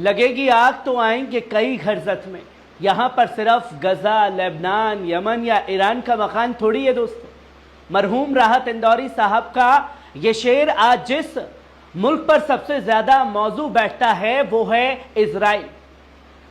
लगेगी आग तो आएंगे कई घर जख्म। यहाँ पर सिर्फ गजा, लेबनान, यमन या ईरान का मकान थोड़ी है दोस्तों। मरहूम राहत इंदौरी साहब का ये शेर आज जिस मुल्क पर सबसे ज्यादा मौजू बैठता है वो है इजराइल।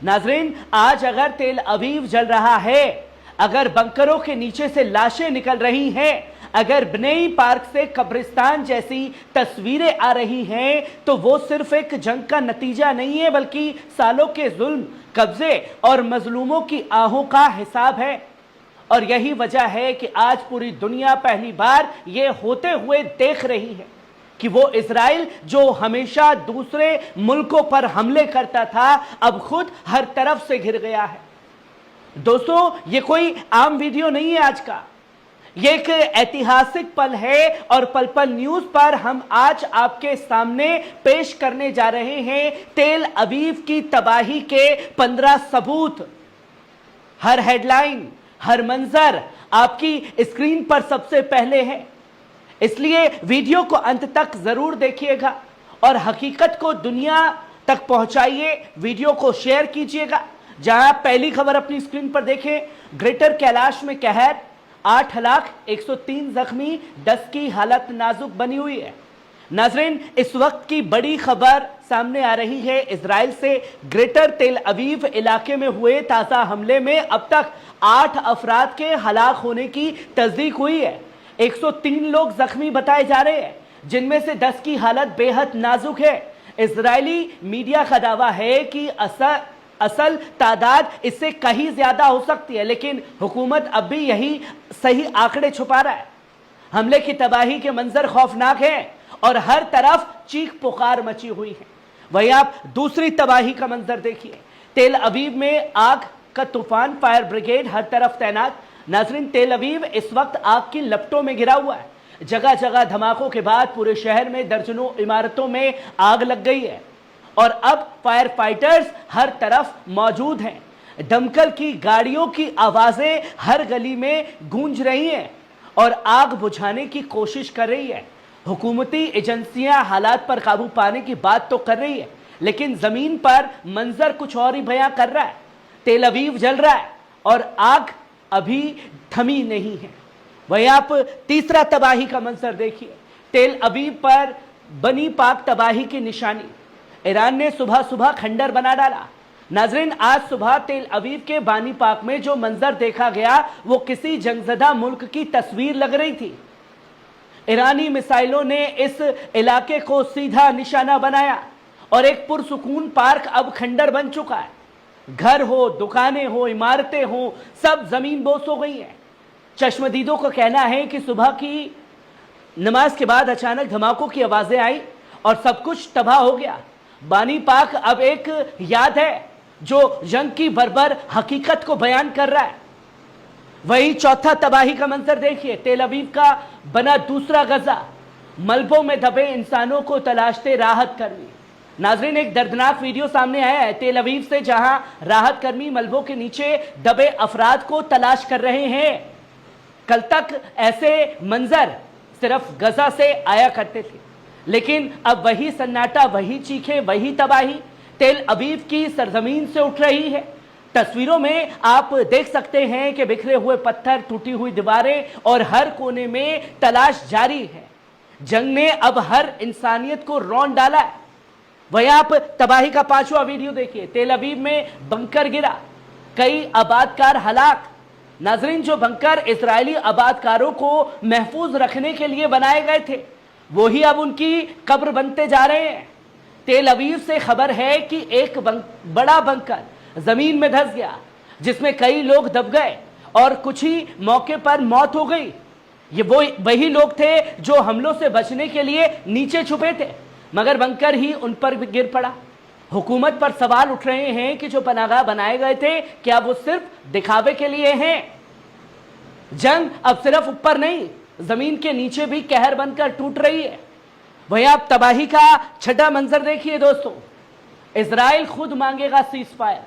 नाजरीन, आज अगर तेल अवीव जल रहा है, अगर बंकरों के नीचे से लाशें निकल रही हैं, अगर बनेई पार्क से कब्रिस्तान जैसी तस्वीरें आ रही हैं, तो वो सिर्फ एक जंग का नतीजा नहीं है, बल्कि सालों के जुल्म, कब्जे और मजलूमों की आहों का हिसाब है। और यही वजह है कि आज पूरी दुनिया पहली बार ये होते हुए देख रही है कि वो इजराइल जो हमेशा दूसरे मुल्कों पर हमले करता था, अब खुद हर तरफ से घिर गया है। दोस्तों, ये कोई आम वीडियो नहीं है आज का, ये एक ऐतिहासिक पल है और पल पल न्यूज पर हम आज आपके सामने पेश करने जा रहे हैं तेल अवीव की तबाही के 15 सबूत। हर हेडलाइन, हर मंजर आपकी स्क्रीन पर सबसे पहले है, इसलिए वीडियो को अंत तक जरूर देखिएगा और हकीकत को दुनिया तक पहुंचाइए। वीडियो को शेयर कीजिएगा। जहां पहली खबर अपनी स्क्रीन पर देखें, ग्रेटर कैलाश में कहर, 8,01,03 जख्मी, 10 की हालत नाजुक बनी हुई है। नाजरीन, इस वक्त की बड़ी खबर सामने आ रही है इजराइल से। ग्रेटर तेल अवीव इलाके में हुए ताजा हमले में अब तक 8 अफराद के हलाक होने की तस्दीक हुई है। 103 लोग जख्मी बताए जा रहे हैं, जिनमें से 10 की हालत बेहद नाजुक है। इजरायली मीडिया का दावा है कि असल तादाद इससे कहीं ज्यादा हो सकती है, लेकिन हुकूमत अब भी यही सही आंकड़े छुपा रहा है। हमले की तबाही के मंजर खौफनाक है और हर तरफ चीख पुकार मची हुई है। वहीं आप दूसरी तबाही का मंजर देखिए। तेल अवीव में आग का तूफान, फायर ब्रिगेड हर तरफ तैनात। नाजरीन, तेल अवीव इस वक्त आग की लपटों में घिरा हुआ है। जगह जगह धमाकों के बाद पूरे शहर में दर्जनों इमारतों में आग लग गई है और अब फायर फाइटर्स हर तरफ मौजूद हैं। दमकल की गाड़ियों की आवाजें हर गली में गूंज रही हैं और आग बुझाने की कोशिश कर रही है। हुकूमती एजेंसियां हालात पर काबू पाने की बात तो कर रही है, लेकिन जमीन पर मंजर कुछ और ही बयां कर रहा है। तेल अवीव जल रहा है और आग अभी थमी नहीं है। वहीं आप तीसरा तबाही का मंजर देखिए। तेल अवीव पर बनी पाक तबाही की निशानी। ईरान ने सुबह सुबह खंडर बना डाला। नाजरीन, आज सुबह तेल अवीव के बानी पाक में जो मंजर देखा गया वो किसी जंगजदा मुल्क की तस्वीर लग रही थी। ईरानी मिसाइलों ने इस इलाके को सीधा निशाना बनाया और एक पुरसुकून पार्क अब खंडर बन चुका है। घर हो, दुकानें हो, इमारतें हो, सब जमीन बोस हो गई हैं। चश्मदीदों का कहना है कि सुबह की नमाज के बाद अचानक धमाकों की आवाजें आई और सब कुछ तबाह हो गया। बानी पाक अब एक याद है जो जंग की बर्बर हकीकत को बयान कर रहा है। वही चौथा तबाही का मंजर देखिए। तेल अवीव का बना दूसरा गजा, मलबों में दबे इंसानों को तलाशते राहत कर्मी। नाजरीन, एक दर्दनाक वीडियो सामने आया है तेल अवीव से, जहां राहत कर्मी मलबों के नीचे दबे अफराद को तलाश कर रहे हैं। कल तक ऐसे मंजर सिर्फ गजा से आया करते थे, लेकिन अब वही सन्नाटा, वही चीखें, वही तबाही तेल अवीव की सरजमीन से उठ रही है। तस्वीरों में आप देख सकते हैं कि बिखरे हुए पत्थर, टूटी हुई दीवारें और हर कोने में तलाश जारी है। जंग ने अब हर इंसानियत को रौंद डाला है। वहीं आप तबाही का 5वां वीडियो देखिए। तेल अवीव में बंकर गिरा, कई आबादकार हलाक। नाजरीन, जो बंकर इजरायली आबादकारों को महफूज रखने के लिए बनाए गए थे, वही अब उनकी कब्र बनते जा रहे हैं। तेल अवीव से खबर है कि एक बड़ा बंकर जमीन में धंस गया, जिसमें कई लोग दब गए और कुछ ही मौके पर मौत हो गई। ये वही लोग थे जो हमलों से बचने के लिए नीचे छुपे थे, मगर बंकर ही उन पर भी गिर पड़ा। हुकूमत पर सवाल उठ रहे हैं कि जो पनाहगाह बनाए गए थे, क्या वो सिर्फ दिखावे के लिए हैं? जंग अब सिर्फ ऊपर नहीं, जमीन के नीचे भी कहर बनकर टूट रही है। वहीं आप तबाही का 6वां मंजर देखिए दोस्तों। इजराइल खुद मांगेगा सीज फायर,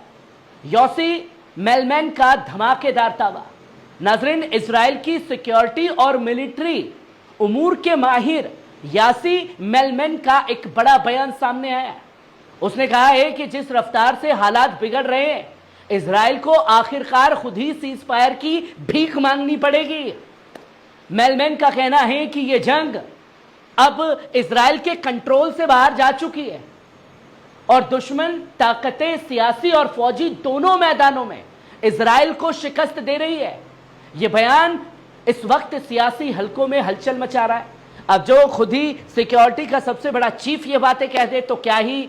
योसी मेलमैन का धमाकेदार दावा। नाजरीन, इजराइल की सिक्योरिटी और मिलिट्री उमूर के माहिर यासी मेलमैन का एक बड़ा बयान सामने आया। اس نے کہا ہے کہ جس رفتار سے حالات بگڑ رہے ہیں اسرائیل کو آخرکار خود ہی سیز فائر کی بھیک مانگنی پڑے گی۔ میلمین کا کہنا ہے کہ یہ جنگ اب اسرائیل کے کنٹرول سے باہر جا چکی ہے اور دشمن طاقتیں سیاسی اور فوجی دونوں میدانوں میں اسرائیل کو شکست دے رہی ہے۔ یہ بیان اس وقت سیاسی حلقوں میں ہلچل مچا رہا ہے۔ اب جو خود ہی سیکیورٹی کا سب سے بڑا چیف یہ باتیں کہہ دے تو کیا ہی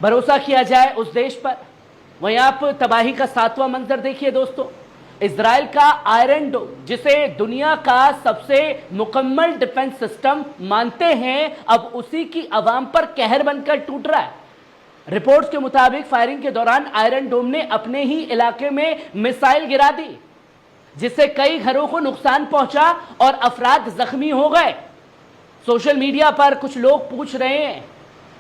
بھروسہ کیا جائے اس دیش پر۔ وہیں آپ تباہی کا 7واں منظر دیکھیے دوستو، اسرائیل کا آئرن ڈوم جسے دنیا کا سب سے مکمل ڈیفنس سسٹم مانتے ہیں، اب اسی کی عوام پر قہر بن کر ٹوٹ رہا ہے۔ رپورٹس کے مطابق فائرنگ کے دوران آئرن ڈوم نے اپنے ہی علاقے میں میسائل گرا دی جس سے کئی گھروں کو نقصان پہنچا اور افراد زخمی ہو گئے۔ سوشل میڈیا پر کچھ لوگ پوچھ رہے ہیں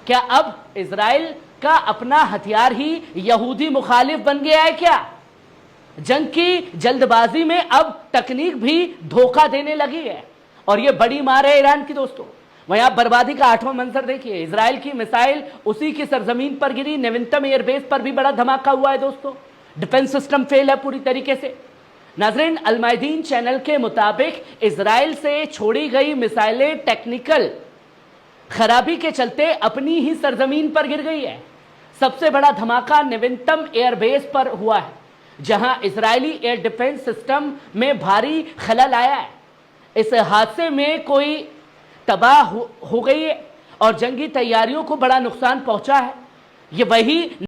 کیا اب اسرائیل کا اپنا ہتھیار ہی یہودی مخالف بن گیا ہے کیا؟ جنگ کی جلد بازی میں اب تکنیک بھی دھوکہ دینے لگی ہے اور یہ بڑی مار ہے ایران کی دوستوں۔ وہیں آپ بربادی کا 8واں منظر دیکھیے، اسرائیل کی میسائل اسی کی سرزمین پر گری۔ نیونتم ایئر بیس پر بھی بڑا دھماکہ ہوا ہے دوستوں، ڈیفنس سسٹم فیل ہے پوری طریقے سے۔ ناظرین، المیدین چینل کے مطابق اسرائیل سے چھوڑی گئی میسائلیں ٹیکنیکل خرابی کے چلتے اپنی ہی سرزمین پر گر گئی ہے۔ سب سے بڑا دھماکہ نیونتم ایئر بیس پر ہوا ہے جہاں اسرائیلی ایئر ڈیفنس سسٹم میں بھاری خلل آیا ہے۔ اس حادثے میں کوئی تباہ ہو گئی ہے اور جنگی تیاریوں کو بڑا نقصان پہنچا ہے۔ یہ وہی